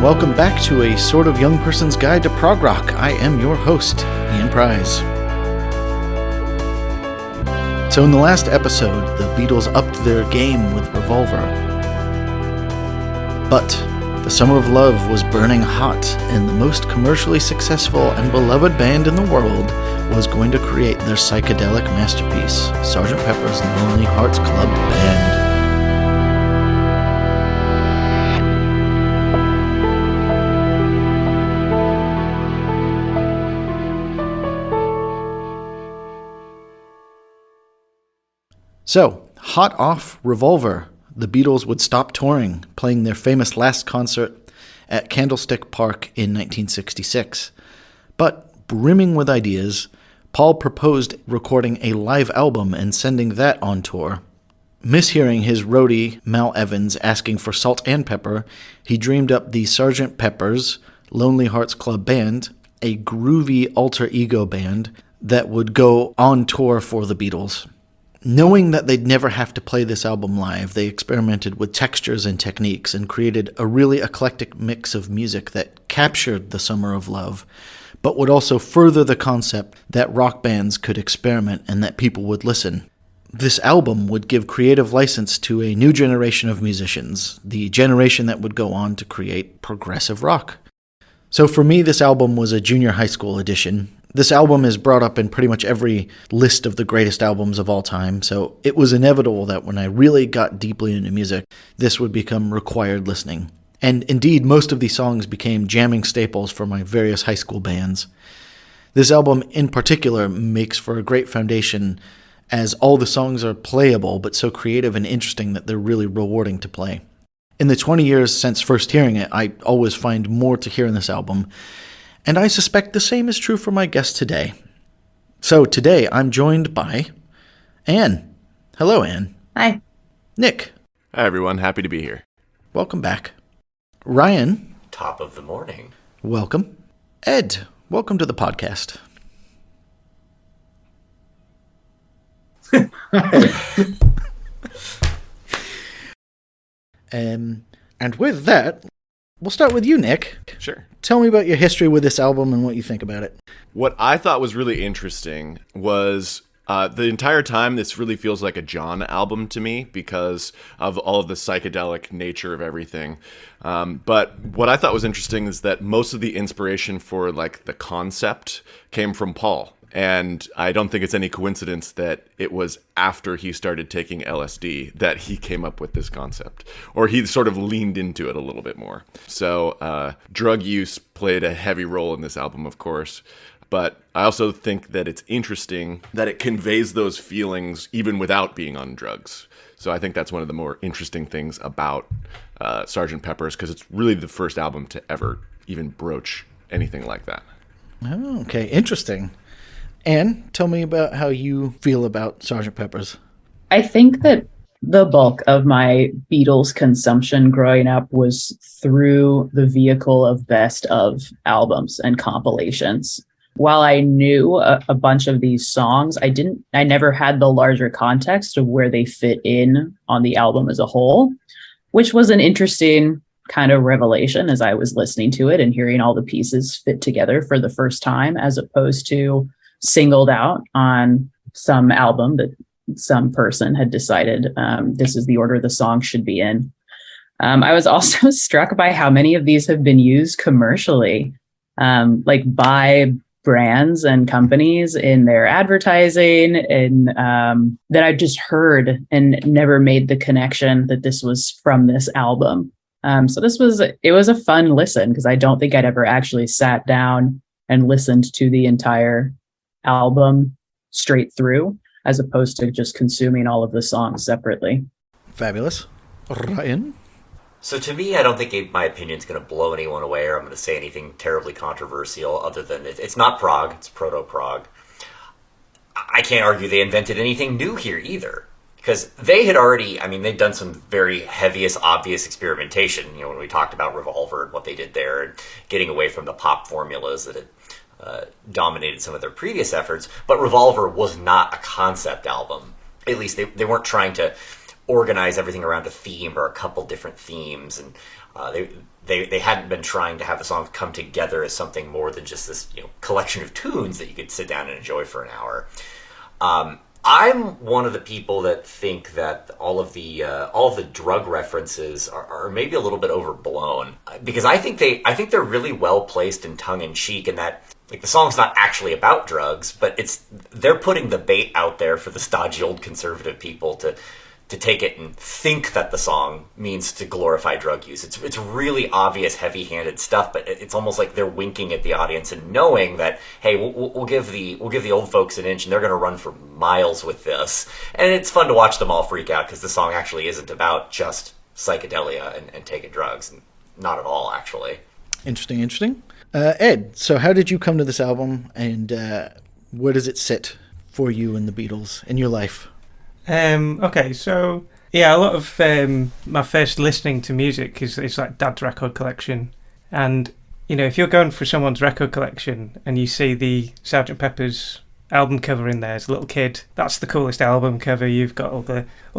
welcome back to a sort of young person's guide to prog rock. I am your host, Ian Prize. So in the last episode, the Beatles upped their game with Revolver. But the Summer of Love was burning hot, and the most commercially successful and beloved band in the world was going to create their psychedelic masterpiece, Sgt. Pepper's Lonely Hearts Club Band. So, hot off Revolver, the Beatles would stop touring, playing their famous last concert at Candlestick Park in 1966. But, brimming with ideas, Paul proposed recording a live album and sending that on tour. Mishearing his roadie, Mal Evans, asking for salt and pepper, he dreamed up the Sgt. Pepper's Lonely Hearts Club Band, a groovy alter ego band that would go on tour for the Beatles. Knowing that they'd never have to play this album live, they experimented with textures and techniques and created a really eclectic mix of music that captured the Summer of Love, but would also further the concept that rock bands could experiment and that people would listen. This album would give creative license to a new generation of musicians, the generation that would go on to create progressive rock. So for me, this album was a junior high school edition. This album is brought up in pretty much every list of the greatest albums of all time, so it was inevitable that when I really got deeply into music, this would become required listening. And indeed, most of these songs became jamming staples for my various high school bands. This album in particular makes for a great foundation, as all the songs are playable but so creative and interesting that they're really rewarding to play. In the 20 years since first hearing it, I always find more to hear in this album, and I suspect the same is true for my guest today. So today I'm joined by Anne. Hello, Anne. Hi. Nick. Hi, everyone. Happy to be here. Welcome back. Ryan. Top of the morning. Welcome. Ed. Welcome to the podcast. And with that, we'll start with you, Nick. Sure. Tell me about your history with this album and what you think about it. What I thought was really interesting was the entire time this really feels like a John album to me because of all of the psychedelic nature of everything. But what I thought was interesting is that most of the inspiration for like the concept came from Paul. And I don't think it's any coincidence that it was after he started taking LSD that he came up with this concept, or he sort of leaned into it a little bit more. So drug use played a heavy role in this album, of course, but I also think that it's interesting that it conveys those feelings even without being on drugs. So I think that's one of the more interesting things about Sgt. Pepper's, because it's really the first album to ever even broach anything like that. Oh, okay. Interesting. Anne, tell me about how you feel about Sgt. Pepper's. I think that the bulk of my Beatles consumption growing up was through the vehicle of best of albums and compilations. While I knew a bunch of these songs, I never had the larger context of where they fit in on the album as a whole, which was an interesting kind of revelation as I was listening to it and hearing all the pieces fit together for the first time, as opposed to singled out on some album that some person had decided this is the order the song should be in. I was also struck by how many of these have been used commercially, like by brands and companies in their advertising, and that I just heard and never made the connection that this was from this album. So it was a fun listen, because I don't think I'd ever actually sat down and listened to the entire album straight through, as opposed to just consuming all of the songs separately. Fabulous. Ryan? So to me, I don't think my opinion's going to blow anyone away, or I'm going to say anything terribly controversial, other than it's not prog, it's proto-prog. I can't argue they invented anything new here either, because they had already, they'd done some very heaviest, obvious experimentation, when we talked about Revolver and what they did there, and getting away from the pop formulas that had dominated some of their previous efforts. But Revolver was not a concept album. At least they weren't trying to organize everything around a theme or a couple different themes, and they hadn't been trying to have the songs come together as something more than just this collection of tunes that you could sit down and enjoy for an hour. I'm one of the people that think that all of the drug references are maybe a little bit overblown, because I think they're really well placed and tongue in cheek, and that like the song's not actually about drugs, but they're putting the bait out there for the stodgy old conservative people to take it and think that the song means to glorify drug use. It's really obvious, heavy-handed stuff, but it's almost like they're winking at the audience and knowing that, hey, we'll give the old folks an inch, and they're going to run for miles with this. And it's fun to watch them all freak out, because the song actually isn't about just psychedelia and taking drugs, and not at all, actually. Interesting. Ed, so how did you come to this album, and where does it sit for you and the Beatles in your life? Okay, so yeah, a lot of my first listening to music is like Dad's record collection, and if you're going for someone's record collection and you see the Sgt. Pepper's album cover in there as a little kid, that's the coolest album cover. You've got all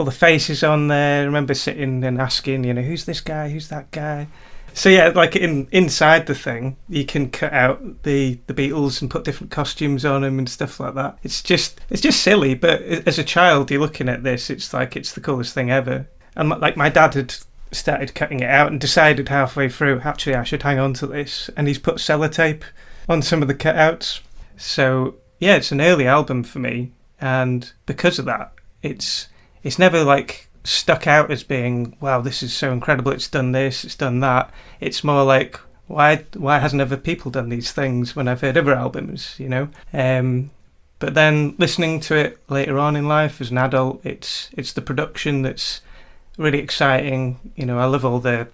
the faces on there. I remember sitting and asking, who's this guy, who's that guy. So yeah, like inside the thing, you can cut out the Beatles and put different costumes on them and stuff like that. It's just silly, but as a child, you're looking at this, it's like it's the coolest thing ever. And like my dad had started cutting it out and decided halfway through, actually I should hang on to this, and he's put sellotape on some of the cutouts. So yeah, it's an early album for me, and because of that, it's never like stuck out as being, wow, this is so incredible, it's done this, it's done that. It's more like, why hasn't other people done these things when I've heard other albums, But then listening to it later on in life as an adult, it's the production that's really exciting. I love all the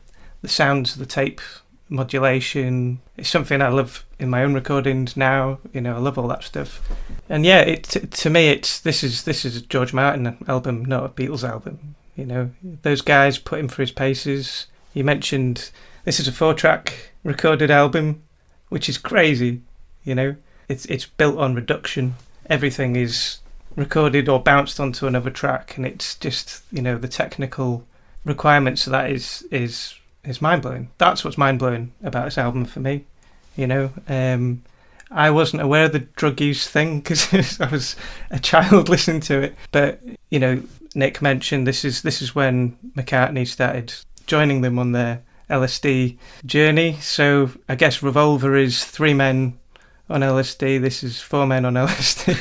sounds of the tape modulation. It's something I love in my own recordings now. I love all that stuff. And yeah, to me, this is a George Martin album, not a Beatles album. Those guys put him through his paces. You mentioned this is a 4-track recorded album, which is crazy. It's built on reduction. Everything is recorded or bounced onto another track, and it's just the technical requirements of that is mind blowing. That's what's mind blowing about this album for me. I wasn't aware of the drug use thing because I was a child listening to it, but Nick mentioned this is when McCartney started joining them on their LSD journey. So I guess Revolver is 3 men on LSD. This is 4 men on LSD.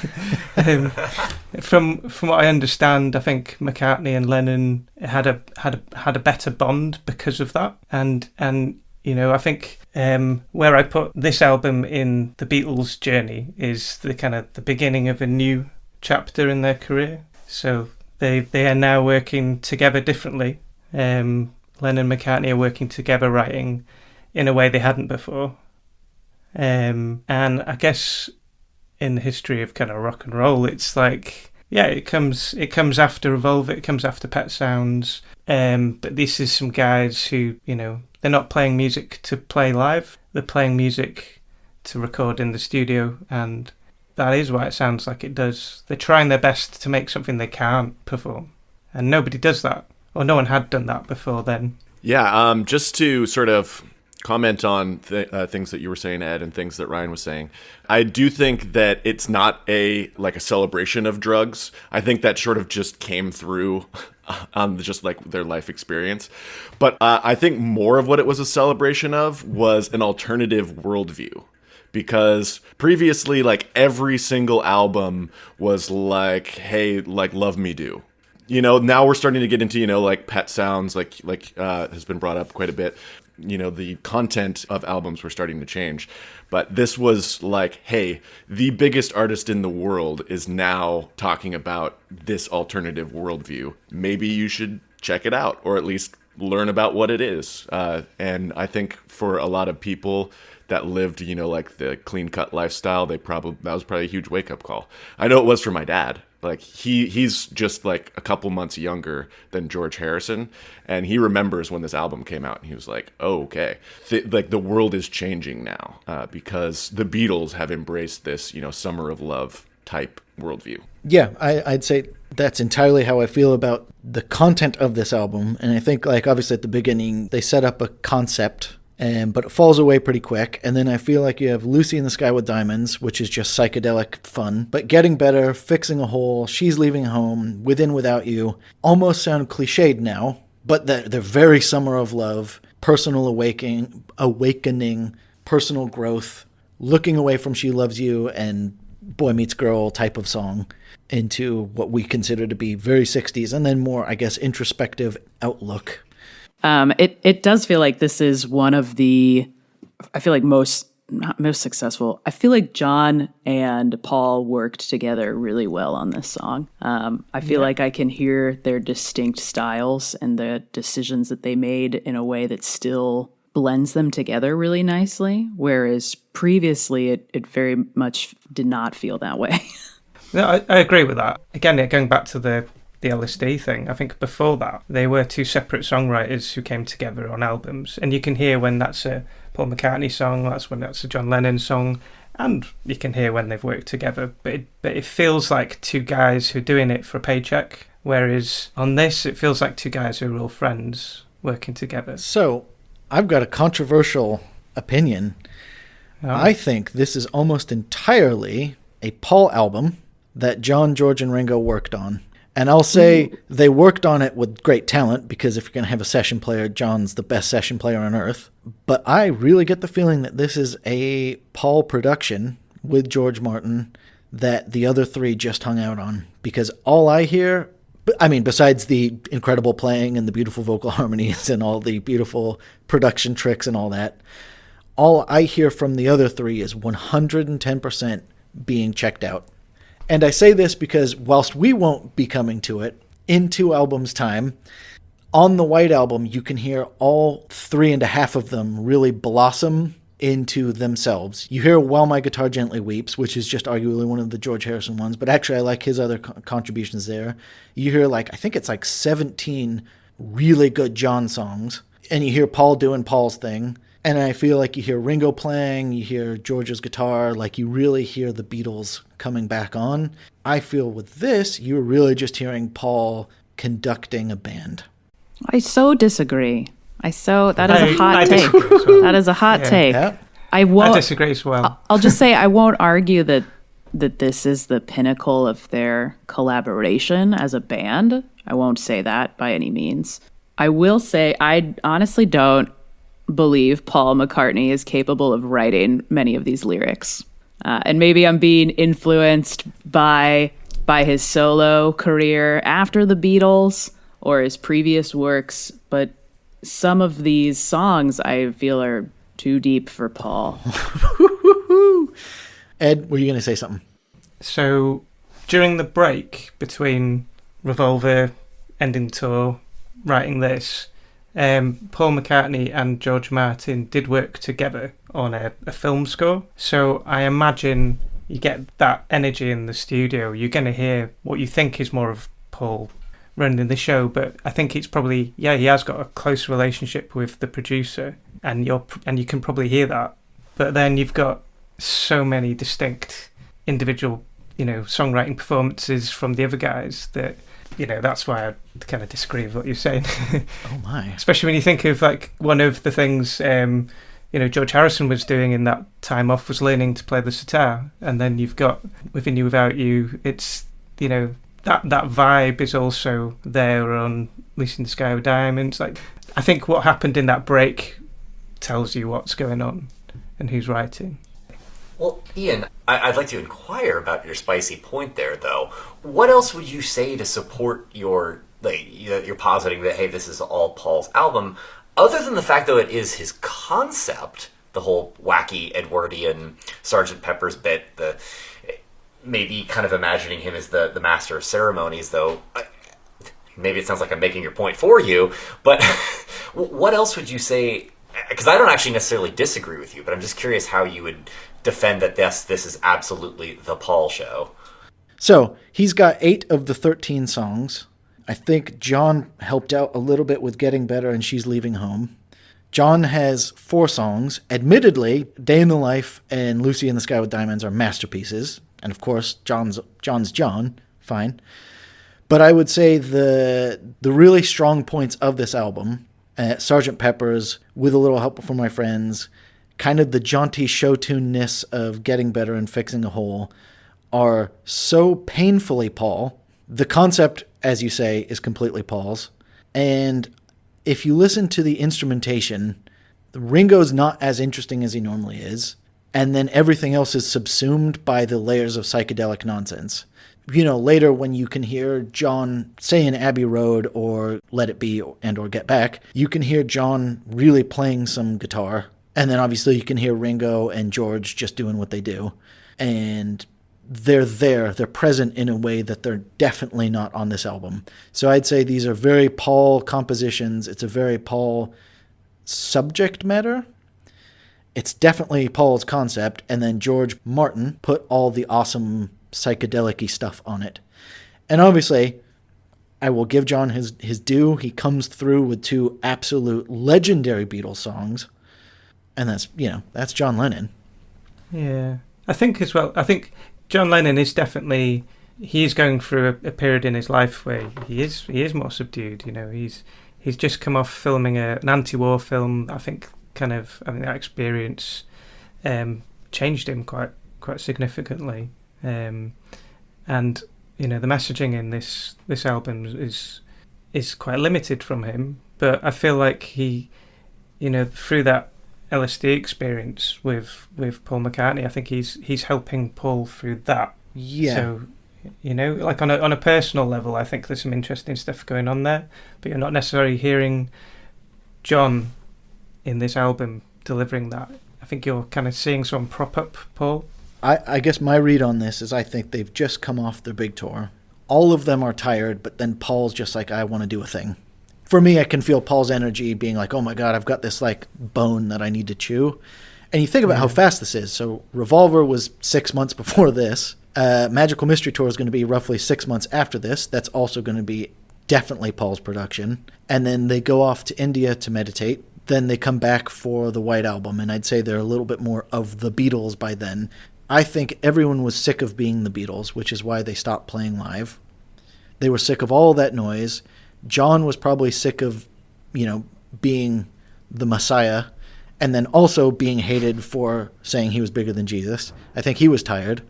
From what I understand, I think McCartney and Lennon had a better bond because of that. And I think where I put this album in the Beatles' journey is the kind of the beginning of a new chapter in their career. So they are now working together differently. Lennon and McCartney are working together writing in a way they hadn't before. And I guess in the history of kind of rock and roll, it's like, yeah, it comes after Revolver, it comes after Pet Sounds. But this is some guys who, they're not playing music to play live. They're playing music to record in the studio, and that is why it sounds like it does. They're trying their best to make something they can't perform, and nobody does that, or no one had done that before then. Yeah, just to sort of comment on things that you were saying, Ed, and things that Ryan was saying. I do think that it's not a celebration of drugs. I think that sort of just came through on just like their life experience. But I think more of what it was a celebration of was an alternative worldview. Because previously, like, every single album was like, hey, like, love me do. Now we're starting to get into, like Pet Sounds, like has been brought up quite a bit. The content of albums were starting to change. But this was like, hey, the biggest artist in the world is now talking about this alternative worldview. Maybe you should check it out, or at least learn about what it is. And I think for a lot of people that lived, like the clean-cut lifestyle, that was probably a huge wake-up call. I know it was for my dad. Like, he's just like a couple months younger than George Harrison, and he remembers when this album came out, and he was like, oh, okay. Like, the world is changing now because the Beatles have embraced this, Summer of Love type worldview. Yeah, I'd say that's entirely how I feel about the content of this album. And I think, like, obviously at the beginning, they set up a concept but it falls away pretty quick. And then I feel like you have Lucy in the Sky with Diamonds, which is just psychedelic fun, but Getting Better, Fixing a Hole, She's Leaving Home, Within Without You almost sound cliched now, but they're very Summer of Love, personal awakening, personal growth, looking away from She Loves You and Boy Meets Girl type of song into what we consider to be very 60s, and then more, I guess, introspective outlook. It does feel like this is one of the, I feel like not most successful. I feel like John and Paul worked together really well on this song. I feel like I can hear their distinct styles and the decisions that they made in a way that still blends them together really nicely, whereas previously it very much did not feel that way. No, I agree with that. Again, going back to the LSD thing, I think before that, they were two separate songwriters who came together on albums. And you can hear when that's a Paul McCartney song, when that's a John Lennon song, and you can hear when they've worked together. But it feels like two guys who are doing it for a paycheck, whereas on this, it feels like two guys who are all friends working together. So, I've got a controversial opinion. Oh. I think this is almost entirely a Paul album that John, George, and Ringo worked on. And I'll say they worked on it with great talent, because if you're going to have a session player, John's the best session player on earth. But I really get the feeling that this is a Paul production with George Martin that the other three just hung out on. Because all I hear, I mean, besides the incredible playing and the beautiful vocal harmonies and all the beautiful production tricks and all that, all I hear from the other three is 110% being checked out. And I say this because whilst we won't be coming to it, in 2 albums' time, on the White Album, you can hear all 3.5 of them really blossom into themselves. You hear While My Guitar Gently Weeps, which is just arguably one of the George Harrison ones, but actually I like his other contributions there. You hear I think it's 17 really good John songs, and you hear Paul doing Paul's thing. And I feel like you hear Ringo playing, you hear George's guitar, you really hear the Beatles coming back on. I feel with this, you're really just hearing Paul conducting a band. I so disagree. That is a hot take. That is a hot take. Yeah. I disagree as well. I'll just say I won't argue that this is the pinnacle of their collaboration as a band. I won't say that by any means. I will say I honestly don't believe Paul McCartney is capable of writing many of these lyrics. And maybe I'm being influenced by his solo career after the Beatles or his previous works, but some of these songs I feel are too deep for Paul. Ed, were you going to say something? So during the break between Revolver, ending tour, writing this, Paul McCartney and George Martin did work together on a film score. So I imagine you get that energy in the studio. You're going to hear what you think is more of Paul running the show, but I think it's probably, he has got a close relationship with the producer, and you can probably hear that. But then you've got so many distinct individual, songwriting performances from the other guys that, that's why I kind of disagree with what you're saying. Oh my! Especially when you think of one of the things George Harrison was doing in that time off was learning to play the sitar, and then you've got Within You Without You. It's that vibe is also there on Lucy in the Sky with Diamonds. I think what happened in that break tells you what's going on and who's writing. Well, Ian, I'd like to inquire about your spicy point there, though. What else would you say to support you're positing that, hey, this is all Paul's album, other than the fact, though, it is his concept, the whole wacky Edwardian Sgt. Pepper's bit, the maybe kind of imagining him as the master of ceremonies, though. Maybe it sounds like I'm making your point for you, but what else would you say? Because I don't actually necessarily disagree with you, but I'm just curious how you would defend that this is absolutely the Paul show. So he's got 8 of the 13 songs. I think John helped out a little bit with Getting Better and She's Leaving Home. John has 4 songs. Admittedly, Day in the Life and Lucy in the Sky with Diamonds are masterpieces. And of course, John's John. Fine. But I would say the really strong points of this album Sgt. Pepper's, With a Little Help from My Friends, kind of the jaunty show tune-ness of Getting Better and Fixing a Hole are so painfully Paul. The concept, as you say, is completely Paul's. And if you listen to the instrumentation, Ringo's not as interesting as he normally is. And then everything else is subsumed by the layers of psychedelic nonsense. Later when you can hear John, say in Abbey Road or Let It Be and or Get Back, you can hear John really playing some guitar. And then obviously you can hear Ringo and George just doing what they do. And they're there. They're present in a way that they're definitely not on this album. So I'd say these are very Paul compositions. It's a very Paul subject matter. It's definitely Paul's concept. And then George Martin put all the awesome psychedelic-y stuff on it. And obviously, I will give John his due. He comes through with 2 absolute legendary Beatles songs. And that's John Lennon. Yeah. I think as well, John Lennon is definitely, he is going through a period in his life where he is more subdued. He's just come off filming an anti-war film. I think that experience changed him quite significantly. And the messaging in this album is quite limited from him. But I feel like he, through that LSD experience with Paul McCartney, I think he's helping Paul through that. Yeah. So, like on a personal level, I think there's some interesting stuff going on there, but you're not necessarily hearing John in this album delivering that. I think you're kind of seeing some prop up Paul. I guess my read on this is I think they've just come off their big tour. All of them are tired, but then Paul's just like, I want to do a thing. For me, I can feel Paul's energy being like, oh my God, I've got this like bone that I need to chew. And you think about how fast this is. So Revolver was 6 months before this. Magical Mystery Tour is going to be roughly 6 months after this. That's also going to be definitely Paul's production. And then they go off to India to meditate. Then they come back for the White Album. And I'd say they're a little bit more of the Beatles by then. I think everyone was sick of being the Beatles, which is why they stopped playing live. They were sick of all that noise. John was probably sick of, being the Messiah and then also being hated for saying he was bigger than Jesus. I think he was tired.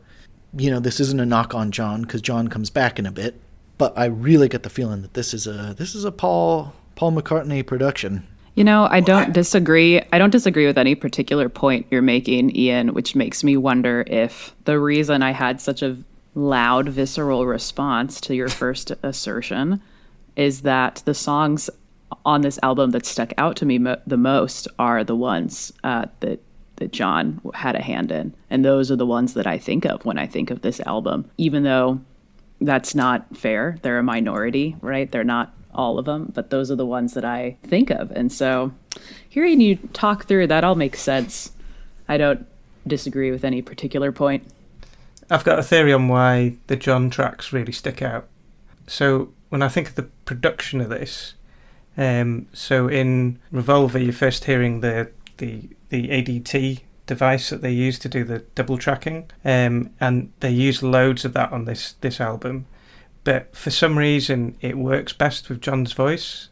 This isn't a knock on John because John comes back in a bit, but I really get the feeling that this is a Paul McCartney production. I don't disagree. I don't disagree with any particular point you're making, Ian, which makes me wonder if the reason I had such a loud, visceral response to your first assertion is that the songs on this album that stuck out to me the most are the ones that John had a hand in. And those are the ones that I think of when I think of this album, even though that's not fair. They're a minority, right? They're not all of them, but those are the ones that I think of. And so hearing you talk through that all makes sense. I don't disagree with any particular point. I've got a theory on why the John tracks really stick out. So when I think of the production of this, so in Revolver, you're first hearing the ADT device that they use to do the double tracking, and they use loads of that on this album. But for some reason, it works best with John's voice.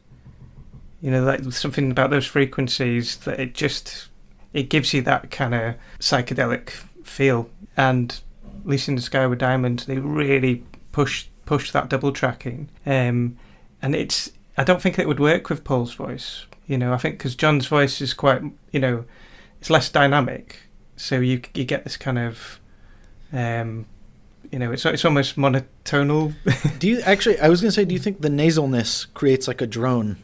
Like something about those frequencies that it gives you that kind of psychedelic feel. And Lucy in the Sky with Diamonds, they really push that double tracking. And I don't think it would work with Paul's voice. I think because John's voice is quite, it's less dynamic. So you get this kind of, it's almost monotonal. Do you actually, I was going to say, do you think the nasalness creates like a drone?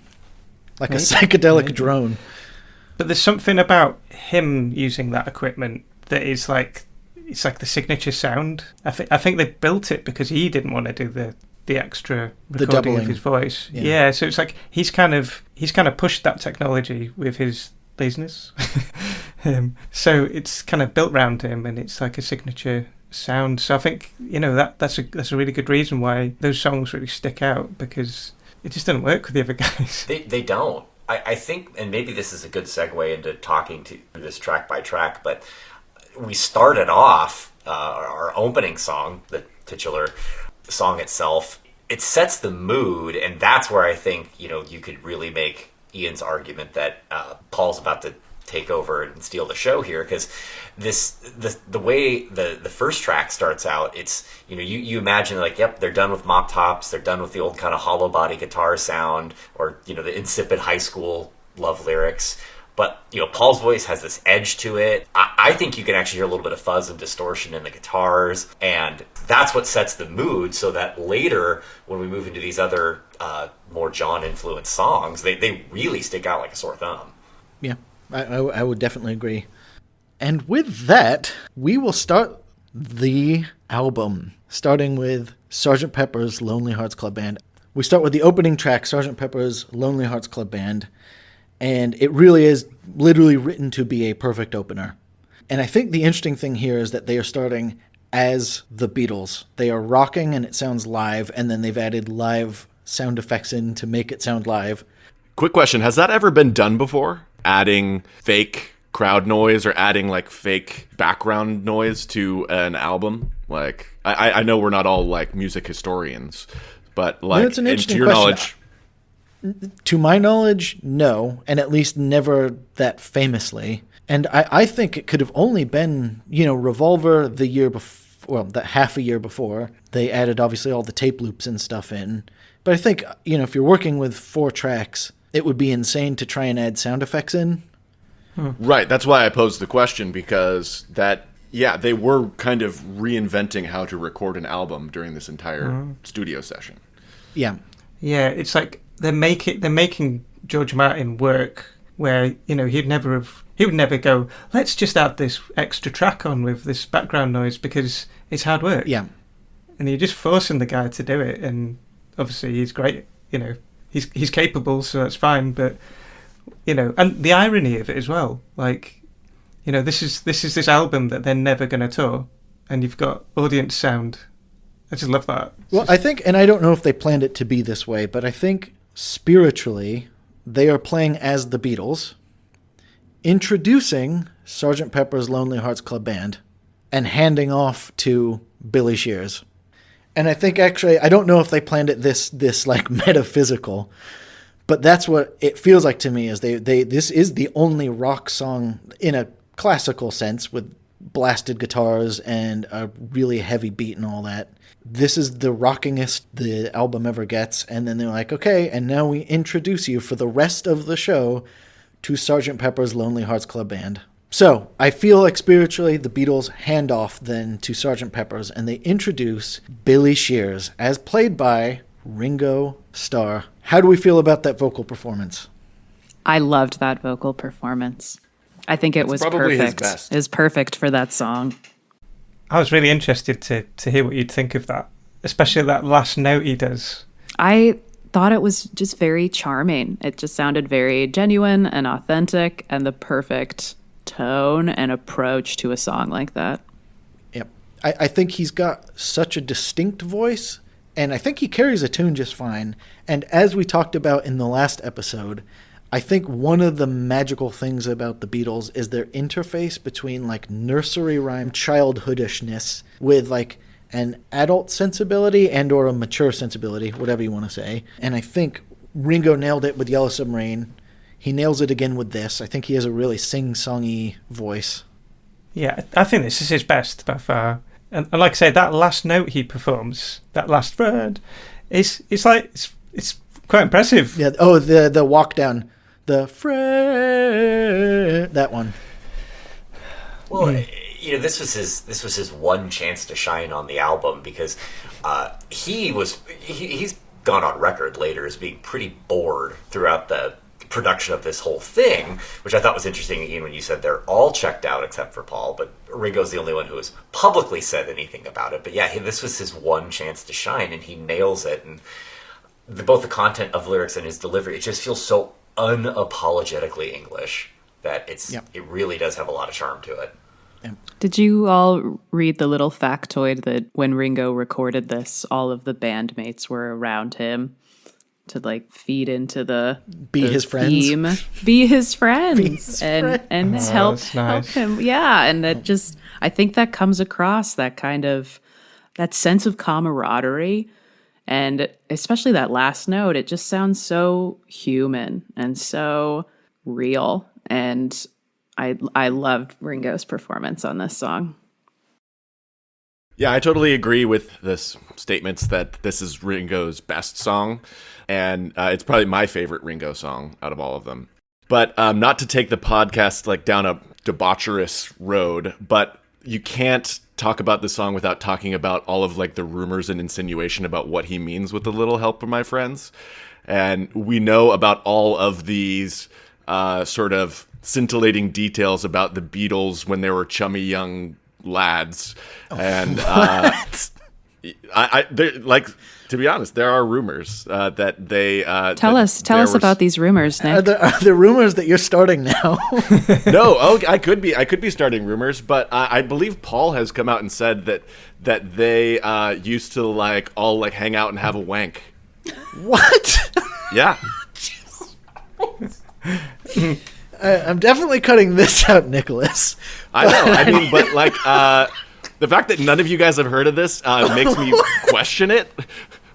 Like maybe, a psychedelic maybe. Drone? But there's something about him using that equipment that is like, it's like the signature sound. I think they built it because he didn't want to do the extra recording of his voice. Yeah, so it's like he's kind of pushed that technology with his laziness. So it's kind of built around him, and it's like a signature sound. So I think that's a really good reason why those songs really stick out, because it just doesn't work with the other guys. They don't. I think, and maybe this is a good segue into talking to this track by track, but we started off our opening song, the titular song itself. It sets the mood, and that's where I think you could really make Ian's argument that Paul's about to take over and steal the show here, because the way the first track starts out, it's, you imagine like, yep, they're done with mop tops, they're done with the old kind of hollow body guitar sound, or the insipid high school love lyrics. But Paul's voice has this edge to it. I think you can actually hear a little bit of fuzz and distortion in the guitars, and that's what sets the mood, so that later when we move into these other more John influenced songs, they really stick out like a sore thumb. Yeah, I would definitely agree. And with that, we will start the album, starting with Sgt. Pepper's Lonely Hearts Club Band. We start with the opening track, Sgt. Pepper's Lonely Hearts Club Band, and it really is literally written to be a perfect opener. And I think the interesting thing here is that they are starting as the Beatles. They are rocking and it sounds live, and then they've added live sound effects in to make it sound live. Quick question, has that ever been done before? Adding fake crowd noise or adding like fake background noise to an album? Like, I know we're not all like music historians, but like, it's an interesting to your question. knowledge... To my knowledge, no, and at least never that famously. And I think it could have only been, Revolver the year before, well, that half a year before. They added, obviously, all the tape loops and stuff in. But I think, if you're working with 4 tracks, it would be insane to try and add sound effects in. Right, that's why I posed the question, because they were kind of reinventing how to record an album during this entire studio session. Yeah. Yeah, it's like they're making George Martin work where, he would never go, let's just add this extra track on with this background noise because it's hard work. Yeah. And you're just forcing the guy to do it, and obviously he's great, he's capable, so that's fine, but and the irony of it as well, like, this is this album that they're never going to tour, and you've got audience sound. I just love that. Well, I think, and I don't know if they planned it to be this way, but I think spiritually they are playing as the Beatles, introducing Sgt. Pepper's Lonely Hearts Club Band, and handing off to Billy Shears. And I think actually, I don't know if they planned it this like metaphysical, but that's what it feels like to me. Is this is the only rock song in a classical sense with blasted guitars and a really heavy beat and all that. This is the rockingest the album ever gets. And then they're like, okay, and now we introduce you for the rest of the show to Sgt. Pepper's Lonely Hearts Club Band. So I feel like spiritually the Beatles hand off then to Sgt. Pepper's, and they introduce Billy Shears as played by Ringo Starr. How do we feel about that vocal performance? I loved that vocal performance. I think it was probably his perfect. best. It was perfect for that song. I was really interested to hear what you'd think of that, especially that last note he does. I thought it was just very charming. It just sounded very genuine and authentic, and the perfect tone and approach to a song like that. Yep. I think he's got such a distinct voice, and I think he carries a tune just fine. And as we talked about in the last episode, I think one of the magical things about the Beatles is their interface between like nursery rhyme childhoodishness with like an adult sensibility and or a mature sensibility, whatever you want to say. And I think Ringo nailed it with Yellow Submarine. He nails it again with this. I think he has a really sing-songy voice. Yeah, I think this is his best by far. And like I say, that last note he performs, that last word, it's quite impressive. Yeah. Oh, the walk down, the that one. Well, this was his one chance to shine on the album, because he's gone on record later as being pretty bored throughout the production of this whole thing, which I thought was interesting, Ian, when you said they're all checked out except for Paul, but Ringo's the only one who has publicly said anything about it. But yeah, this was his one chance to shine, and he nails it. And both the content of lyrics and his delivery, it just feels so unapologetically English that it really does have a lot of charm to it. Did you all read the little factoid that when Ringo recorded this, all of the bandmates were around him to like feed into the his theme, be his friends, and help him. Yeah, and that just, I think that comes across, that kind of, that sense of camaraderie And especially that last note, it just sounds so human and so real. And I loved Ringo's performance on this song. Yeah, I totally agree with this statements that this is Ringo's best song, and it's probably my favorite Ringo song out of all of them. But not to take the podcast like down a debaucherous road, but you can't talk about the song without talking about all of like the rumors and insinuation about what he means with "A Little Help from My Friends," and we know about all of these sort of scintillating details about the Beatles when they were chummy young lads, and like, to be honest, there are rumors that they tell us about these rumors, Nick. Are there rumors that you're starting now? No, I could be starting rumors, but I believe Paul has come out and said that they used to like all like hang out and have a wank. What? Yeah. I'm definitely cutting this out, Nicholas. I know. I mean, but like the fact that none of you guys have heard of this makes me question it.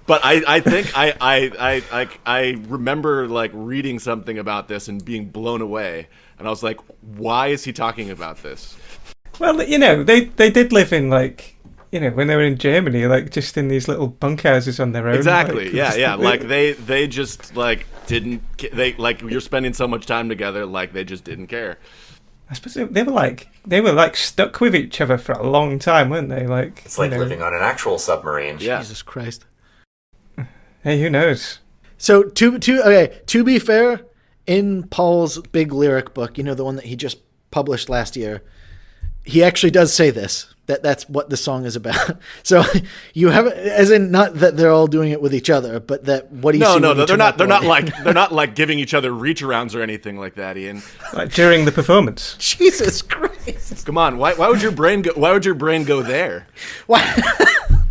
But I think I remember like reading something about this and being blown away, and I was like, why is he talking about this? Well, you know, they did live in like, you know, when they were in Germany, like just in these little bunkhouses on their own. Exactly. Like, yeah. Like they just like didn't. They like you're spending so much time together, like they just didn't care. I suppose they were like stuck with each other for a long time, weren't they? Like it's like living on an actual submarine. Yeah. Jesus Christ. Hey, who knows? So to be fair, in Paul's big lyric book, you know, the one that he just published last year, he actually does say this. That's what the song is about. So you have, as in, not that they're all doing it with each other, but that what do you see? No, they're not like giving each other reach arounds or anything like that, Ian. Like during the performance. Jesus Christ! Come on, why would your brain go there? Why?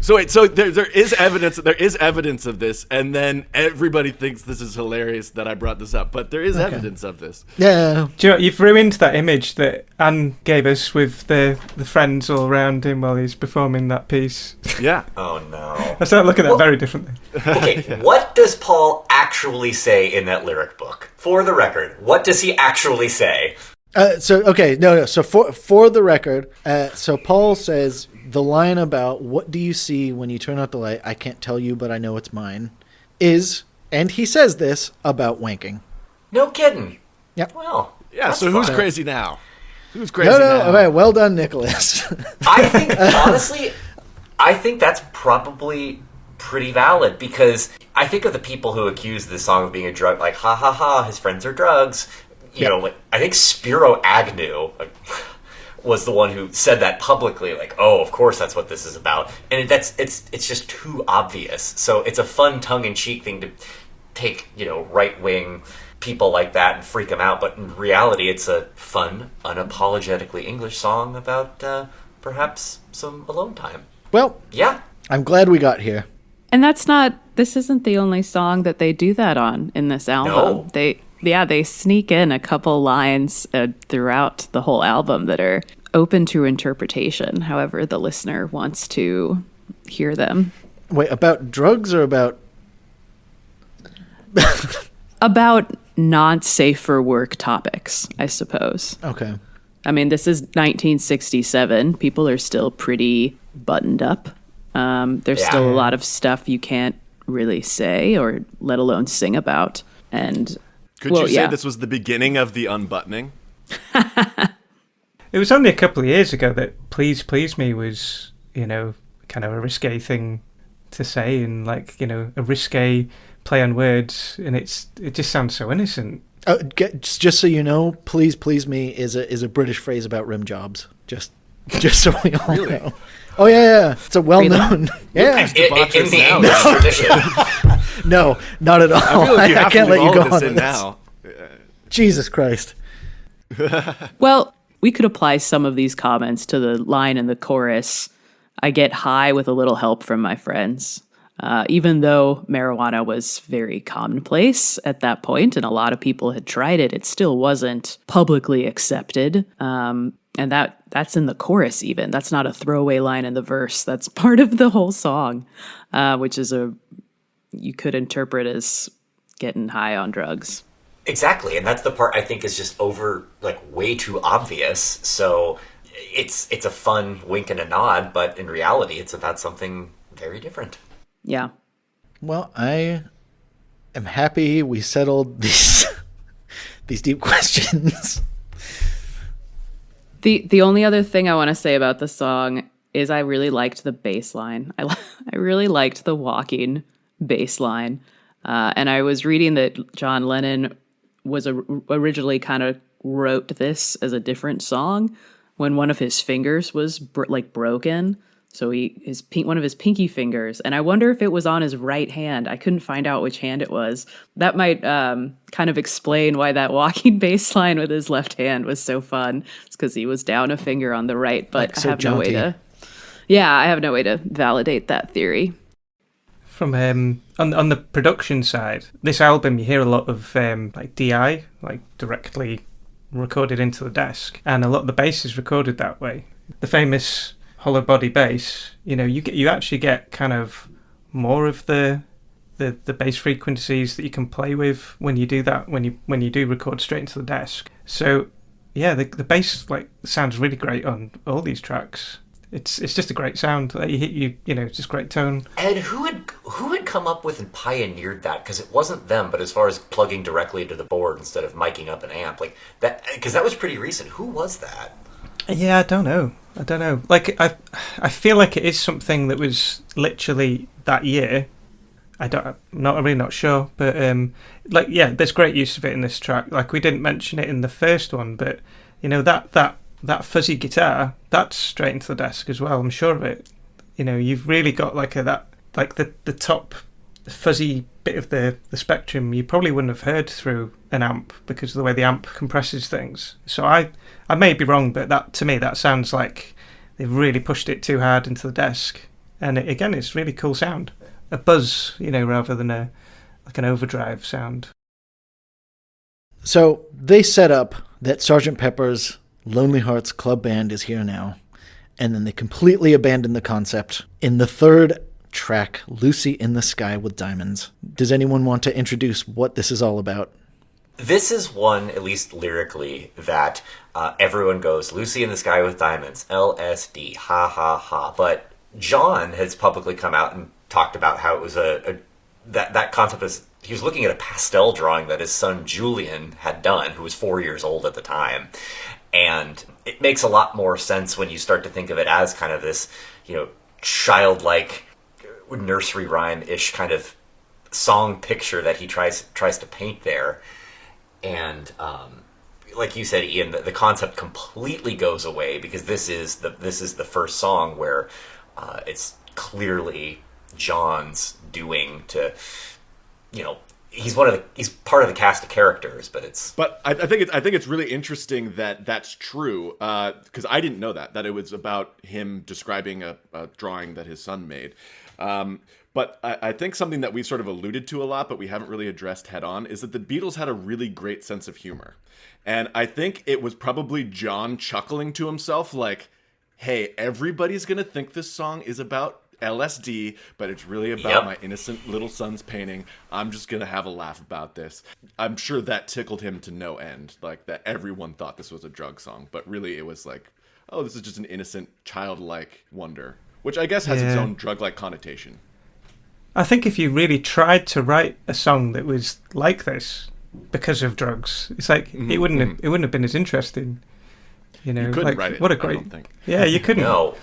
So wait, so there is evidence. There is evidence of this, and then everybody thinks this is hilarious that I brought this up. But there is evidence of this. Yeah. Do you know, you've ruined that image that Anne gave us with the friends all around him while he's performing that piece. Yeah. Oh no. I start looking at that very differently. Okay, what does Paul actually say in that lyric book? For the record, what does he actually say? So for the record, so Paul says the line about what do you see when you turn out the light? I can't tell you, but I know it's mine. And he says this about wanking. No kidding. Yep. Well, Yeah. that's So who's fine. crazy now? Who's crazy No. now? All right. Well done, Nicholas. I think, honestly, that's probably pretty valid, because I think of the people who accuse this song of being a drug, like, ha ha ha, his friends are drugs. You know, like, I think Spiro Agnew was the one who said that publicly, like, oh, of course that's what this is about. And it's just too obvious. So it's a fun tongue-in-cheek thing to take, you know, right-wing people like that and freak them out. But in reality, it's a fun, unapologetically English song about perhaps some alone time. Well, Yeah. I'm glad we got here. And this isn't the only song that they do that on in this album. No. They sneak in a couple lines throughout the whole album that are open to interpretation, however the listener wants to hear them. Wait, about drugs or about... About not safe for work topics, I suppose. Okay. I mean, this is 1967. People are still pretty buttoned up. There's still a lot of stuff you can't really say or let alone sing about. And Could you say this was the beginning of the unbuttoning? It was only a couple of years ago that Please Please Me was, you know, kind of a risque thing to say, and like, you know, a risque play on words, and it just sounds so innocent. Just so you know, Please Please Me is a British phrase about rim jobs. Just so we all know. Oh yeah. It's a well-known. Yeah. In the English tradition. No, not at all. I feel like you have I can't to let leave you go all of on this in this. now. Jesus Christ. Well, we could apply some of these comments to the line in the chorus. I get high with a little help from my friends. Even though marijuana was very commonplace at that point and a lot of people had tried it, it still wasn't publicly accepted. And that's in the chorus even. That's not a throwaway line in the verse. That's part of the whole song, which is a you could interpret as getting high on drugs. Exactly, and that's the part I think is just way too obvious. So it's a fun wink and a nod, but in reality, it's about something very different. Yeah. Well, I am happy we settled these deep questions. The only other thing I want to say about the song is I really liked the bass line. I really liked the walking bass line. And I was reading that John Lennon was originally kind of wrote this as a different song when one of his fingers was broken. So one of his pinky fingers, and I wonder if it was on his right hand. I couldn't find out which hand it was. That might kind of explain why that walking bass line with his left hand was so fun. It's because he was down a finger on the right, but I have no way to. Yeah, I have no way to validate that theory. From on the production side, this album you hear a lot of DI, like directly recorded into the desk, and a lot of the bass is recorded that way. The famous hollow body bass, you actually get kind of more of the bass frequencies that you can play with when you do that, when you do record straight into the desk. So yeah, the bass sounds really great on all these tracks. It's just a great sound. It's just great tone. And who had come up with and pioneered that? Because it wasn't them, but as far as plugging directly into the board instead of miking up an amp, like that, because that was pretty recent. Who was that? Yeah, I don't know. I feel like it is something that was literally that year. I'm really not sure, but there's great use of it in this track. Like, we didn't mention it in the first one, but that fuzzy guitar, that's straight into the desk as well. I'm sure of it. You've really got the top fuzzy bit of the spectrum you probably wouldn't have heard through an amp because of the way the amp compresses things. So I may be wrong, but that, to me, that sounds like they've really pushed it too hard into the desk. And it's really cool sound. A buzz, rather than an overdrive sound. So they set up that Sgt. Pepper's Lonely Hearts Club Band is here now, and then they completely abandon the concept in the third track, Lucy in the Sky with Diamonds. Does anyone want to introduce what this is all about? This is one, at least lyrically, that everyone goes, Lucy in the Sky with Diamonds, LSD, ha ha ha. But John has publicly come out and talked about how it was that concept is, he was looking at a pastel drawing that his son Julian had done, who was 4 years old at the time. And it makes a lot more sense when you start to think of it as kind of this, childlike nursery rhyme-ish kind of song picture that he tries to paint there. And like you said, Ian, the concept completely goes away because this is the first song where it's clearly John's doing to, he's part of the cast of characters, but I think it's really interesting that that's true, because I didn't know that it was about him describing a drawing that his son made. But I think something that we've sort of alluded to a lot, but we haven't really addressed head on, is that the Beatles had a really great sense of humor. And I think it was probably John chuckling to himself like, hey, everybody's going to think this song is about LSD, but it's really about my innocent little son's painting. I'm just going to have a laugh about this. I'm sure that tickled him to no end, like that everyone thought this was a drug song, but really it was like, oh, this is just an innocent, childlike wonder, which I guess has its own drug-like connotation. I think if you really tried to write a song that was like this because of drugs, it's like it wouldn't have been as interesting. You couldn't write it. What a great, I don't think. Yeah, you couldn't. No,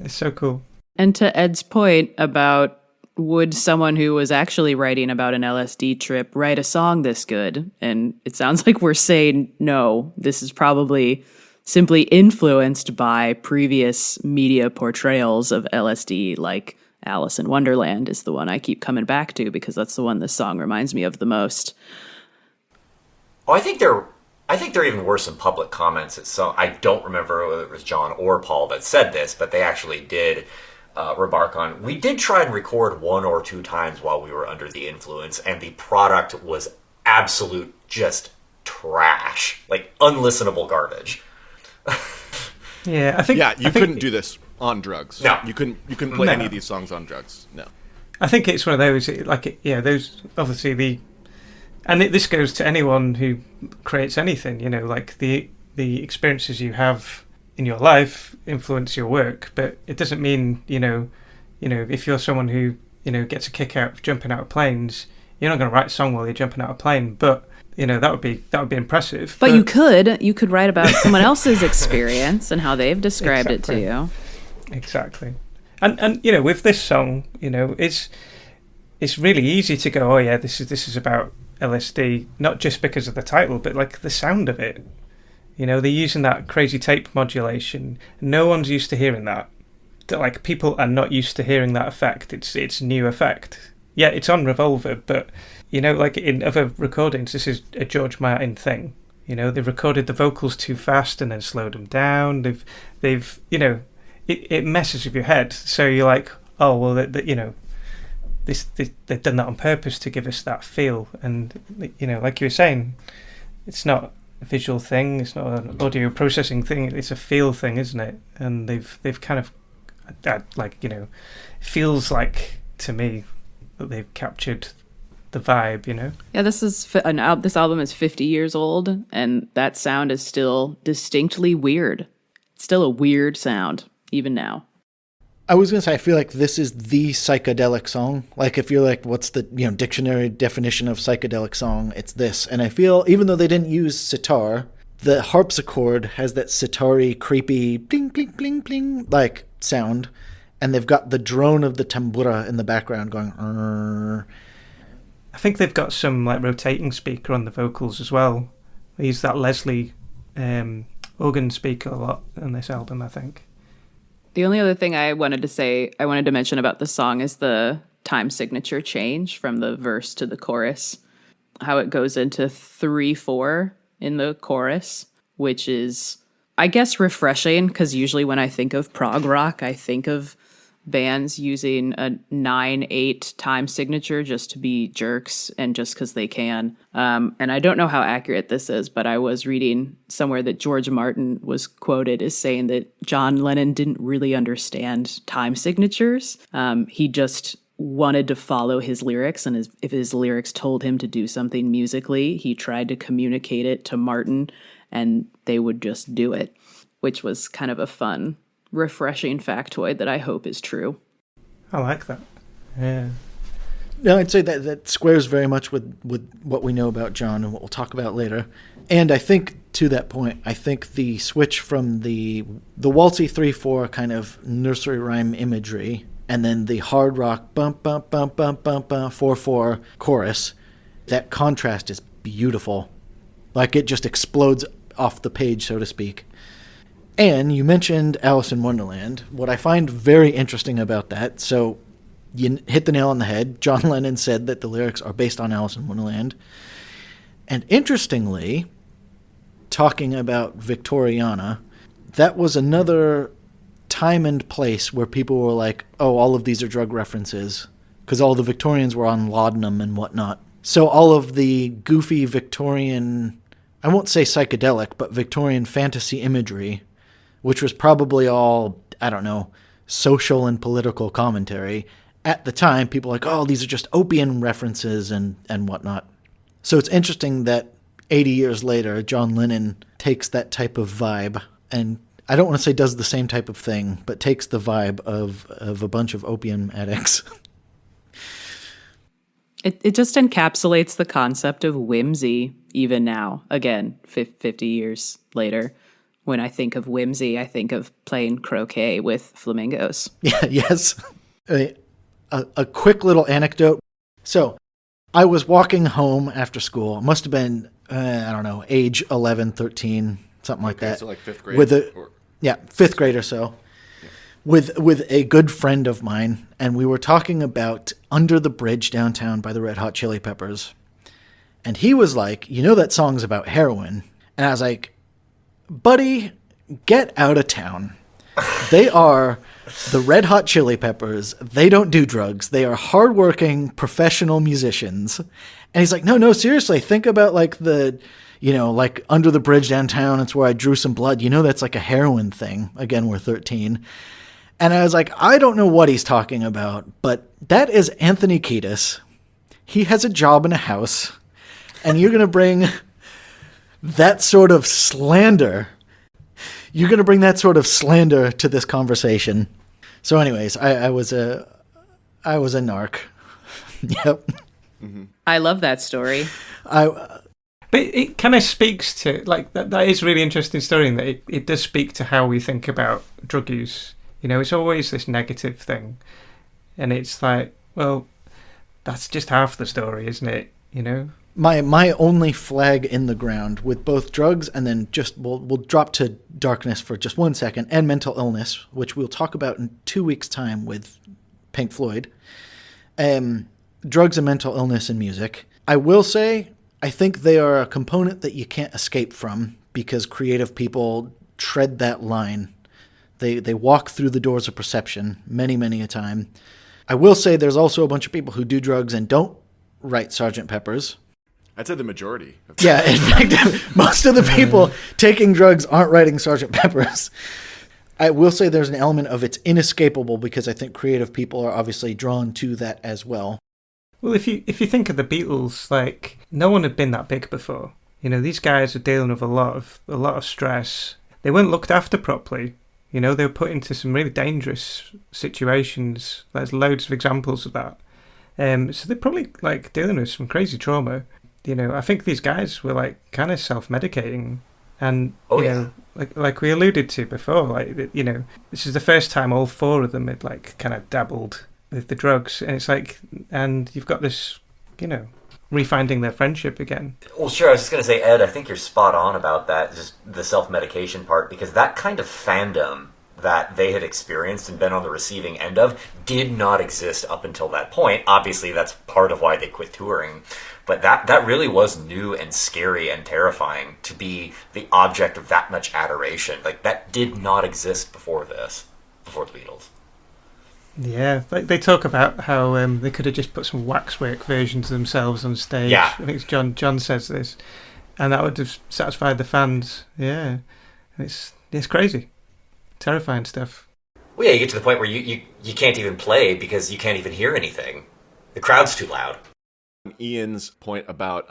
it's so cool. And to Ed's point about would someone who was actually writing about an LSD trip write a song this good? And it sounds like we're saying no. This is probably simply influenced by previous media portrayals of LSD, like Alice in Wonderland is the one I keep coming back to because that's the one this song reminds me of the most. Oh, I think there even were some public comments. I don't remember whether it was John or Paul that said this, but they actually did remark on, we did try and record 1 or 2 times while we were under the influence, and the product was absolute just trash, like unlistenable garbage. Yeah, I think you couldn't do this on drugs. No, you couldn't play any of these songs on drugs. No. I think it's one of those, those, obviously this goes to anyone who creates anything, like the experiences you have in your life influence your work, but it doesn't mean, if you're someone who, gets a kick out of jumping out of planes, you're not going to write a song while you're jumping out of a plane, but, that would be impressive. But you could write about someone else's experience and how they've described it to you. Exactly. And with this song, it's really easy to go, oh yeah, this is about LSD, not just because of the title, but like the sound of it. They're using that crazy tape modulation. No one's used to hearing that. Like, people are not used to hearing that effect. It's new effect. Yeah, it's on Revolver, but like in other recordings, this is a George Martin thing. They've recorded the vocals too fast and then slowed them down. They've it messes with your head. So you're like, oh well, they've done that on purpose to give us that feel. And like you were saying, it's not a visual thing. It's not an audio processing thing. It's a feel thing, isn't it? And they've kind of feels like to me that they've captured the vibe. Yeah, this album is 50 years old, and that sound is still distinctly weird. It's still a weird sound even now. I was going to say, I feel like this is the psychedelic song. Like, if you're like, what's the dictionary definition of psychedelic song, it's this. And I feel, even though they didn't use sitar, the harpsichord has that sitar-y, creepy, bling, bling, bling, bling, like sound. And they've got the drone of the tambura in the background going, Rrr. I think they've got some like rotating speaker on the vocals as well. They use that Leslie organ speaker a lot on this album, I think. The only other thing I wanted to mention about the song is the time signature change from the verse to the chorus. How it goes into 3/4 in the chorus, which is, I guess, refreshing, because usually when I think of prog rock, I think of bands using a 9/8 time signature just to be jerks and just because they can. And I don't know how accurate this is, but I was reading somewhere that George Martin was quoted as saying that John Lennon didn't really understand time signatures. He just wanted to follow his lyrics, and if his lyrics told him to do something musically, he tried to communicate it to Martin, and they would just do it, which was kind of a fun, refreshing factoid that I hope is true. I like that. Yeah. No, I'd say that squares very much with what we know about John and what we'll talk about later. And I think, to that point, I think the switch from the waltzy 3/4 kind of nursery rhyme imagery, and then the hard rock bump bump bump bump bump bump 4/4 chorus, that contrast is beautiful. Like, it just explodes off the page, so to speak. And you mentioned Alice in Wonderland. What I find very interesting about that, so you hit the nail on the head. John Lennon said that the lyrics are based on Alice in Wonderland. And interestingly, talking about Victoriana, that was another time and place where people were like, oh, all of these are drug references, because all the Victorians were on laudanum and whatnot. So all of the goofy Victorian, I won't say psychedelic, but Victorian fantasy imagery, which was probably all, I don't know, social and political commentary. At the time, people were like, oh, these are just opium references and whatnot. So it's interesting that 80 years later, John Lennon takes that type of vibe, and I don't want to say does the same type of thing, but takes the vibe of a bunch of opium addicts. It just encapsulates the concept of whimsy even now, again, 50 years later. When I think of whimsy, I think of playing croquet with flamingos. Yeah, yes. A quick little anecdote. So I was walking home after school. It must have been, I don't know, age 11, 13, something like that. So like fifth grade? Fifth grade or so. Yeah. With a good friend of mine. And we were talking about Under the Bridge downtown by the Red Hot Chili Peppers. And he was like, you know that song's about heroin. And I was like, buddy, get out of town. They are the Red Hot Chili Peppers. They don't do drugs. They are hardworking professional musicians. And he's like, no, seriously, think about like like Under the Bridge downtown. It's where I drew some blood. You know, that's like a heroin thing. Again, we're 13. And I was like, I don't know what he's talking about, but that is Anthony Kiedis. He has a job in a house, and you're going to bring that sort of slander. You're going to bring that sort of slander to this conversation. So anyways, I was a narc. Yep. Mm-hmm. I love that story. But it kind of speaks to, like, that is a really interesting story in that it does speak to how we think about drug use. You know, it's always this negative thing. And it's like, well, that's just half the story, isn't it? You know? My only flag in the ground with both drugs and then just we'll drop to darkness for just 1 second, and mental illness, which we'll talk about in 2 weeks' time with Pink Floyd. Drugs and mental illness in music. I will say, I think they are a component that you can't escape from because creative people tread that line. They walk through the doors of perception many, many a time. I will say there's also a bunch of people who do drugs and don't write Sgt. Pepper's. I'd say the majority. Yeah, in fact, most of the people taking drugs aren't writing Sgt. Pepper's. I will say there's an element of it's inescapable because I think creative people are obviously drawn to that as well. Well, if you think of the Beatles, like, no one had been that big before. You know, these guys are dealing with a lot of stress. They weren't looked after properly. You know, they were put into some really dangerous situations. There's loads of examples of that. So they're probably, like, dealing with some crazy trauma. You know, I think these guys were, like, kind of self-medicating. And, you know, like we alluded to before, like, you know, this is the first time all four of them had, like, kind of dabbled with the drugs. And it's like, and you've got this, you know, refinding their friendship again. Well, sure, I was just going to say, Ed, I think you're spot on about that, just the self-medication part, because that kind of fandom that they had experienced and been on the receiving end of did not exist up until that point. Obviously, that's part of why they quit touring. But that really was new and scary and terrifying to be the object of that much adoration. Like, that did not exist before the Beatles. Yeah, like they talk about how they could have just put some waxwork versions of themselves on stage. Yeah. I think it's John says this, and that would have satisfied the fans. Yeah, it's crazy, terrifying stuff. Well, yeah, you get to the point where you can't even play because you can't even hear anything. The crowd's too loud. Ian's point about,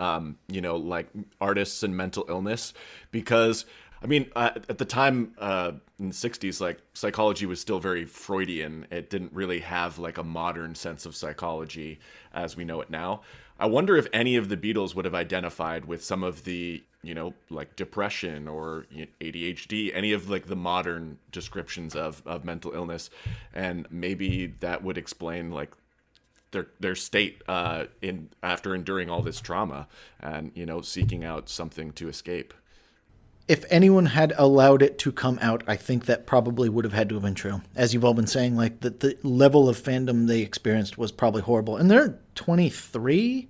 you know, like artists and mental illness, because I mean, at the time in the 60s, like, psychology was still very Freudian. It didn't really have, like, a modern sense of psychology as we know it now. I wonder if any of the Beatles would have identified with some of the, you know, like depression or ADHD, any of, like, the modern descriptions of mental illness. And maybe that would explain, like, their state after enduring all this trauma and, you know, seeking out something to escape. If anyone had allowed it to come out, I think that probably would have had to have been true. As you've all been saying, like, the level of fandom they experienced was probably horrible. And they're 23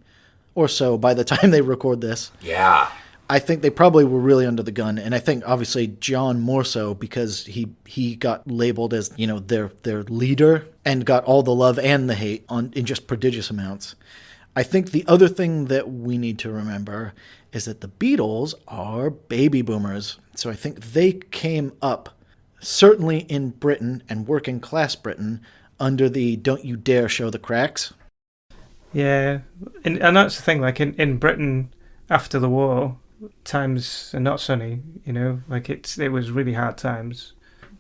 or so by the time they record this. Yeah. I think they probably were really under the gun. And I think, obviously, John more so because he got labeled as, you know, their leader and got all the love and the hate in just prodigious amounts. I think the other thing that we need to remember is that the Beatles are baby boomers. So I think they came up, certainly in Britain and working class Britain, under the don't you dare show the cracks. Yeah, and that's the thing, like in Britain after the war, times are not sunny, you know, like it was really hard times.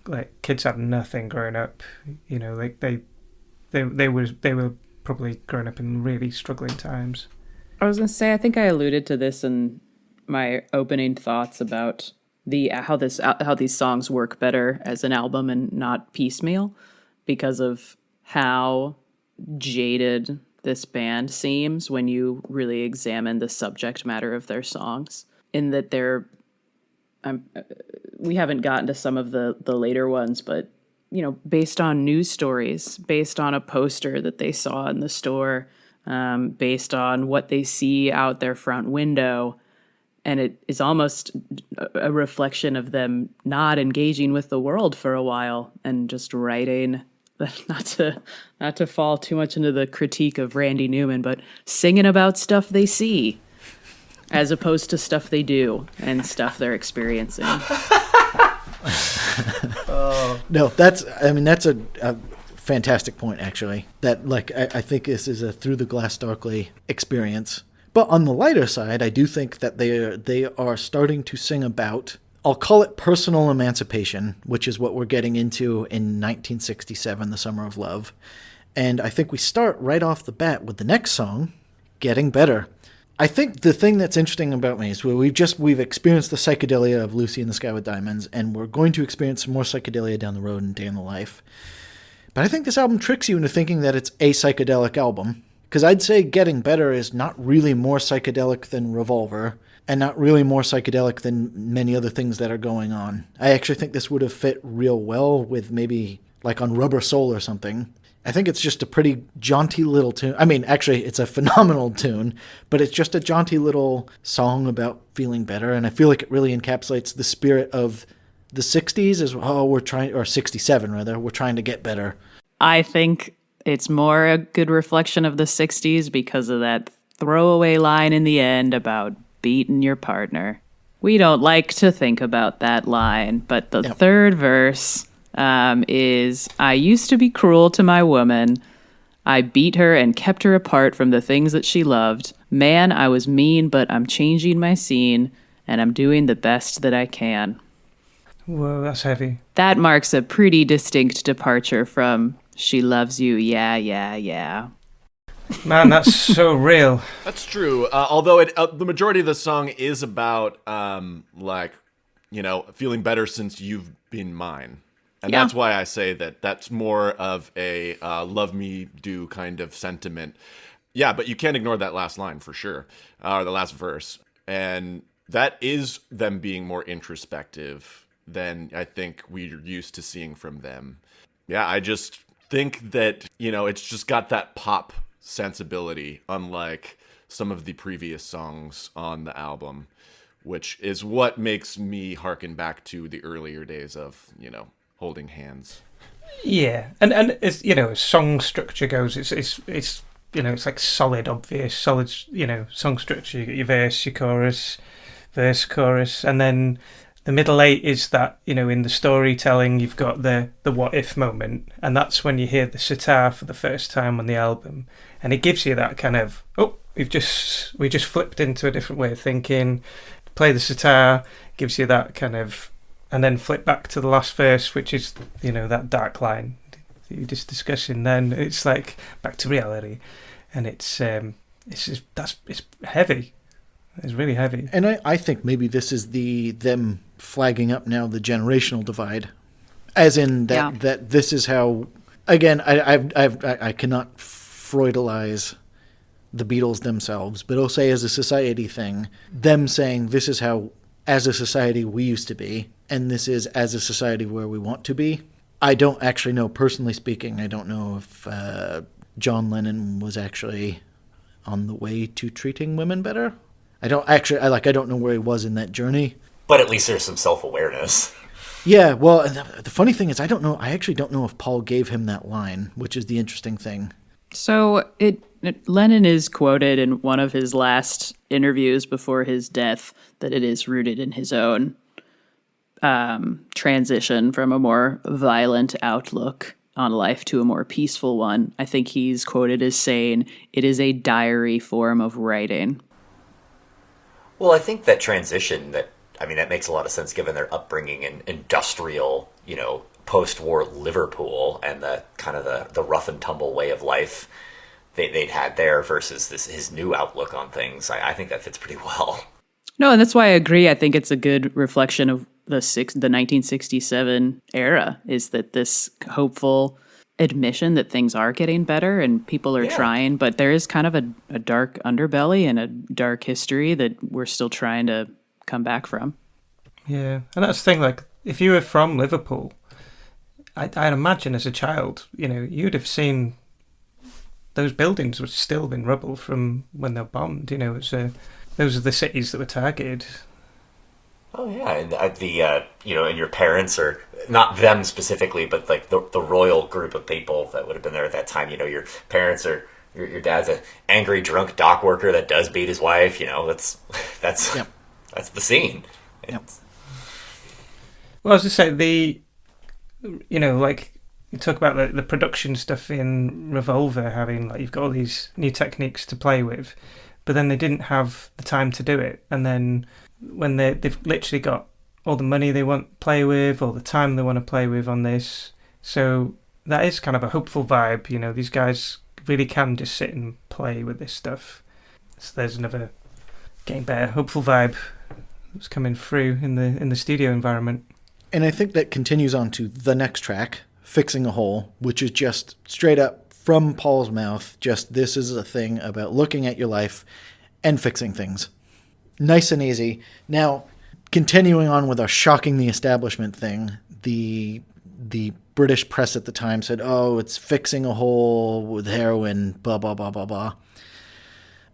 Like, kids had nothing growing up, you know, like they were probably growing up in really struggling times. I was going to say, I think I alluded to this in my opening thoughts about how these songs work better as an album and not piecemeal because of how jaded this band seems when you really examine the subject matter of their songs. In that we haven't gotten to some of the later ones, but, you know, based on news stories, based on a poster that they saw in the store, based on what they see out their front window. And it is almost a reflection of them not engaging with the world for a while and just writing, not to fall too much into the critique of Randy Newman, but singing about stuff they see as opposed to stuff they do and stuff they're experiencing. No, that's a fantastic point, actually. That, like, I think this is a Through the Glass Darkly experience. But on the lighter side, I do think that they are starting to sing about, I'll call it personal emancipation, which is what we're getting into in 1967, The Summer of Love. And I think we start right off the bat with the next song, Getting Better. I think the thing that's interesting about me is we've experienced the psychedelia of Lucy in the Sky with Diamonds, and we're going to experience some more psychedelia down the road in Day in the Life. But I think this album tricks you into thinking that it's a psychedelic album, because I'd say Getting Better is not really more psychedelic than Revolver, and not really more psychedelic than many other things that are going on. I actually think this would have fit real well with maybe like on Rubber Soul or something. I think it's just a pretty jaunty little tune. I mean, actually, it's a phenomenal tune, but it's just a jaunty little song about feeling better, and I feel like it really encapsulates the spirit of the 60s as well. Or 67 rather, we're trying to get better. I think it's more a good reflection of the 60s because of that throwaway line in the end about beating your partner. We don't like to think about that line, but the third verse is, I used to be cruel to my woman. I beat her and kept her apart from the things that she loved. Man, I was mean, but I'm changing my scene, and I'm doing the best that I can. Whoa, that's heavy. That marks a pretty distinct departure from She Loves You, yeah, yeah, yeah. Man, that's so real. That's true. Although the majority of the song is about, feeling better since you've been mine. And that's why I say that that's more of a love me do kind of sentiment. Yeah, but you can't ignore that last line for sure, or the last verse. And that is them being more introspective than I think we're used to seeing from them. Yeah, I just think that, it's just got that pop sensibility, unlike some of the previous songs on the album, which is what makes me harken back to the earlier days of, Holding Hands. Yeah, and it's, as song structure goes, it's like solid, obvious, solid, song structure. You get your verse, your chorus, verse, chorus, and then the middle eight is that, in the storytelling, you've got the what if moment, and that's when you hear the sitar for the first time on the album, and it gives you that kind of, we just flipped into a different way of thinking. Play the sitar, gives you that kind of, and then flip back to the last verse, which is, that dark line that you're just discussing. Then it's like back to reality, and it's heavy. It's really heavy. And I think maybe this is them flagging up now the generational divide, as in that this is how. Again, I cannot Freudalize the Beatles themselves, but I'll say as a society thing, them saying this is how, as a society, we used to be, and this is as a society where we want to be. I don't actually know, personally speaking, I don't know if John Lennon was actually on the way to treating women better. I don't know where he was in that journey. But at least there's some self-awareness. Yeah, well, the funny thing is, I actually don't know if Paul gave him that line, which is the interesting thing. So Lennon is quoted in one of his last interviews before his death that it is rooted in his own transition from a more violent outlook on life to a more peaceful one. I think he's quoted as saying, it is a diary form of writing. Well, I think that transition, that makes a lot of sense given their upbringing in industrial, post-war Liverpool and the kind of the rough and tumble way of life they'd had there versus his new outlook on things. I think that fits pretty well. No, and that's why I agree. I think it's a good reflection of the 1967 era, is that this hopeful admission that things are getting better and people are trying, but there is kind of a dark underbelly and a dark history that we're still trying to come back from. Yeah, and that's the thing, like, if you were from Liverpool, I'd imagine as a child, you'd have seen those buildings were still in rubble from when they were bombed. Those are the cities that were targeted. Oh yeah, and and your parents, or not them specifically, but like the royal group of people that would have been there at that time. Your parents are your dad's an angry drunk dock worker that does beat his wife. That's the scene. Yep. Well, as I say, you know, like you talk about the production stuff in Revolver, having like you've got all these new techniques to play with, but then they didn't have the time to do it. And then when they've literally got all the money they want to play with, all the time they want to play with on this, so that is kind of a hopeful vibe. You know, these guys really can just sit and play with this stuff. So there's another getting better, hopeful vibe that's coming through in the studio environment. And I think that continues on to the next track, Fixing a Hole, which is just straight up from Paul's mouth. Just this is a thing about looking at your life and fixing things. Nice and easy. Now, continuing on with our shocking the establishment thing, the British press at the time said, oh, it's fixing a hole with heroin, blah, blah, blah, blah, blah.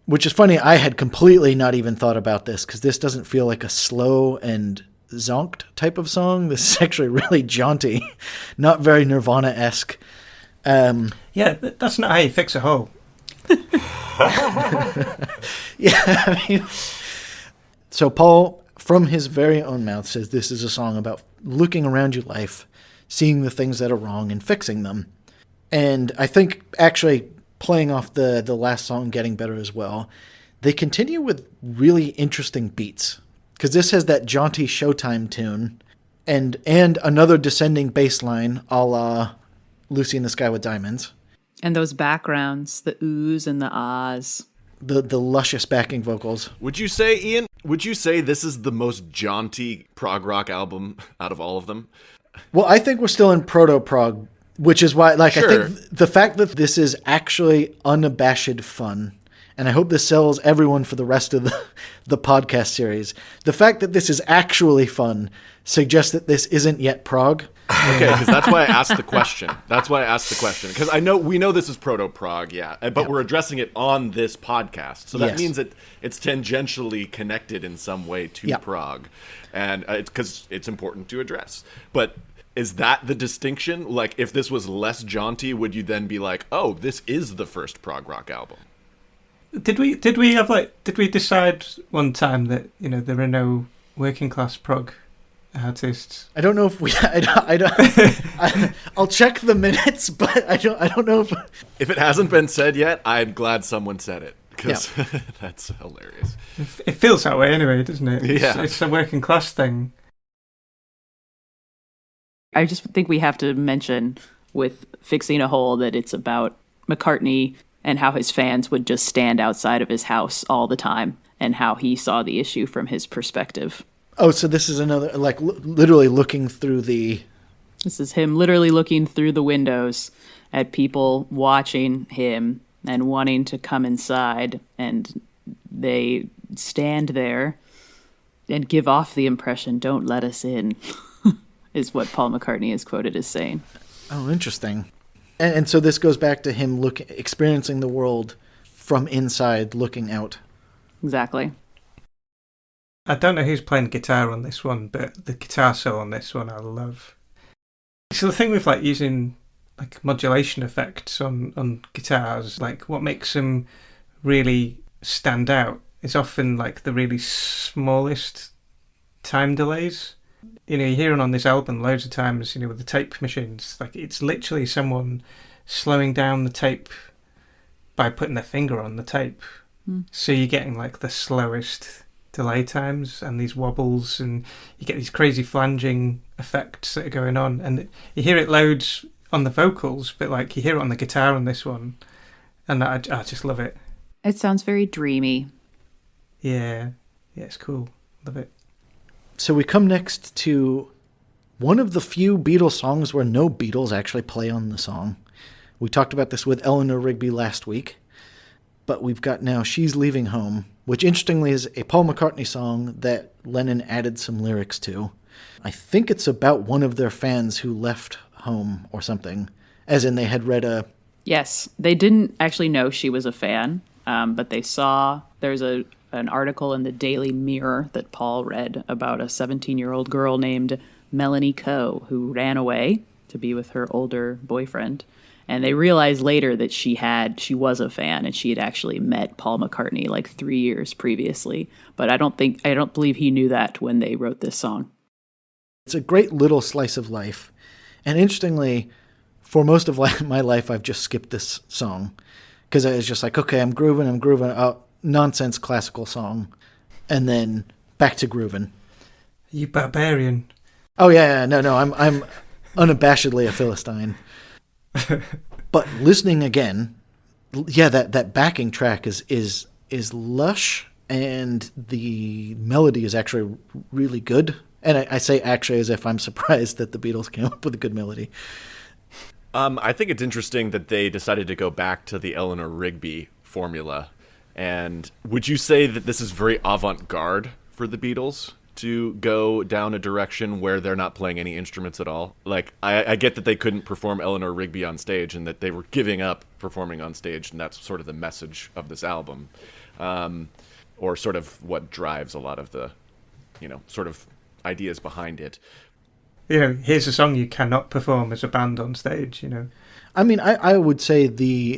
Which is funny, I had completely not even thought about this, because this doesn't feel like a slow and zonked type of song. This is actually really jaunty, not very Nirvana-esque. Yeah, that's not how you fix a hole. Yeah, I mean, so Paul, from his very own mouth, says this is a song about looking around your life, seeing the things that are wrong and fixing them. And I think actually playing off the last song, Getting Better as well, they continue with really interesting beats. Because this has that jaunty Showtime tune and another descending bass line a la Lucy in the Sky with Diamonds. And those backgrounds, the oohs and the ahs. The luscious backing vocals. Would you say, Ian, this is the most jaunty prog rock album out of all of them? Well, I think we're still in proto-prog, which is why, like, Sure. I think the fact that this is actually unabashed fun, and I hope this sells everyone for the rest of the podcast series, the fact that this is actually fun suggests that this isn't yet prog. Okay, because that's why I asked the question. Because we know this is proto-prog, yeah, but we're addressing it on this podcast. So that Yes. means that it's tangentially connected in some way to Yeah. prog. And because it's important to address. But is that the distinction? Like, if this was less jaunty, would you then be like, oh, this is the first prog rock album? Did we decide one time that, you know, there are no working class prog artists? I don't know if we. I'll check the minutes, but I don't know If it hasn't been said yet, I'm glad someone said it. Because that's hilarious. It feels that way anyway, doesn't it? Yeah. It's a working class thing. I just think we have to mention with Fixing a Hole that it's about McCartney and how his fans would just stand outside of his house all the time and how he saw the issue from his perspective. Oh, so this is another, like, literally looking through the... This is him literally looking through the windows at people watching him and wanting to come inside, and they stand there and give off the impression, "Don't let us in," is what Paul McCartney is quoted as saying. Oh, interesting. And so this goes back to him experiencing the world from inside, looking out. Exactly. I don't know who's playing guitar on this one, but the guitar solo on this one I love. So the thing with like using like modulation effects on guitars, like what makes them really stand out is often like the really smallest time delays. You know, you hear it on this album loads of times, you know, with the tape machines. Like it's literally someone slowing down the tape by putting their finger on the tape. So you're getting like the slowest delay times and these wobbles, and you get these crazy flanging effects that are going on, and you hear it loads on the vocals, but like you hear it on the guitar on this one, and I just love it. It sounds very dreamy. Yeah, it's cool. Love it. So we come next to one of the few Beatles songs where no Beatles actually play on the song. We talked about this with Eleanor Rigby last week, but we've got now She's Leaving Home, which interestingly is a Paul McCartney song that Lennon added some lyrics to. I think it's about one of their fans who left home or something, as in they had read a... Yes, they didn't actually know she was a fan, but they saw there's an article in the Daily Mirror that Paul read about a 17-year-old girl named Melanie Coe who ran away to be with her older boyfriend. And they realized later that she was a fan, and she had actually met Paul McCartney like 3 years previously. But I don't believe he knew that when they wrote this song. It's a great little slice of life. And interestingly, for most of my life, I've just skipped this song because I was just like, okay, I'm grooving, oh, nonsense classical song, and then back to grooving. You barbarian. Oh yeah, no, I'm unabashedly a Philistine. But listening again, yeah, that backing track is lush, and the melody is actually really good. And I say actually as if I'm surprised that the Beatles came up with a good melody. I think it's interesting that they decided to go back to the Eleanor Rigby formula. And would you say that this is very avant-garde for the Beatles to go down a direction where they're not playing any instruments at all? Like, I get that they couldn't perform Eleanor Rigby on stage and that they were giving up performing on stage, and that's sort of the message of this album. Or sort of what drives a lot of the, sort of ideas behind it. Here's a song you cannot perform as a band on stage, I mean, I would say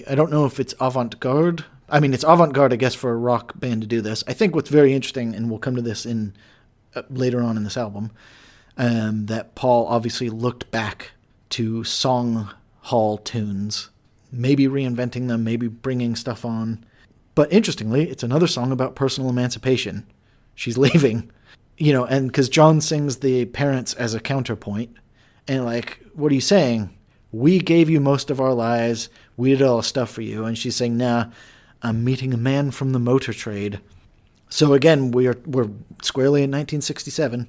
I don't know if it's avant-garde. I mean, it's avant-garde, I guess, for a rock band to do this. I think what's very interesting, and we'll come to this in later on in this album, that Paul obviously looked back to song hall tunes, maybe reinventing them, maybe bringing stuff on. But interestingly, it's another song about personal emancipation. She's leaving. And because John sings the parents as a counterpoint, and like, what are you saying? We gave you most of our lives. We did all the stuff for you. And she's saying, nah, I'm meeting a man from the motor trade. So again, we're squarely in 1967.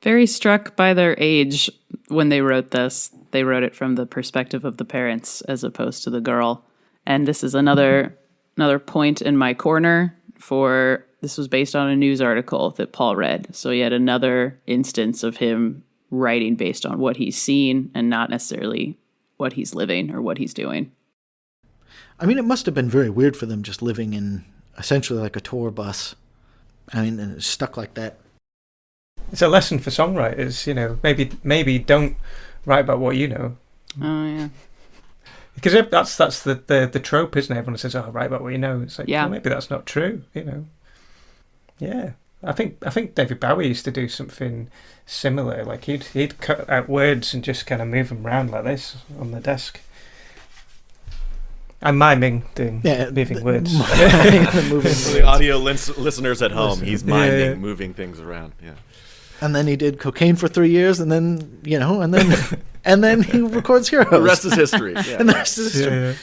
Very struck by their age when they wrote this. They wrote it from the perspective of the parents as opposed to the girl. And this is another point in my corner for... This was based on a news article that Paul read. So yet another instance of him writing based on what he's seen and not necessarily what he's living or what he's doing. I mean, it must have been very weird for them just living in essentially like a tour bus. I mean, and it's stuck like that. It's a lesson for songwriters, maybe don't write about what you know. Oh, yeah. Because that's the trope, isn't it? Everyone says, oh, write about what you know. It's like, well, maybe that's not true, Yeah, I think David Bowie used to do something similar. Like he'd cut out words and just kind of move them around like this on the desk. I'm miming moving words. For the audio listeners at home, he's miming moving things around. Yeah. And then he did cocaine for 3 years, and then and then he records Heroes. The rest is history. Yeah. And the rest is history. Yeah.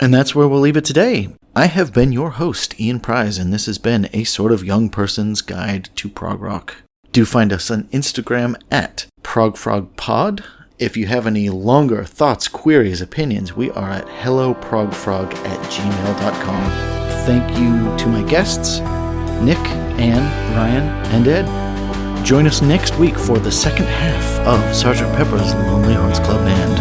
And that's where we'll leave it today. I have been your host, Ian Prize, and this has been a sort of young person's guide to prog rock. Do find us on Instagram at ProgFrogPod. If you have any longer thoughts, queries, opinions, we are at helloprogfrog@gmail.com. Thank you to my guests, Nick, Anne, Ryan, and Ed. Join us next week for the second half of Sgt. Pepper's Lonely Hearts Club Band.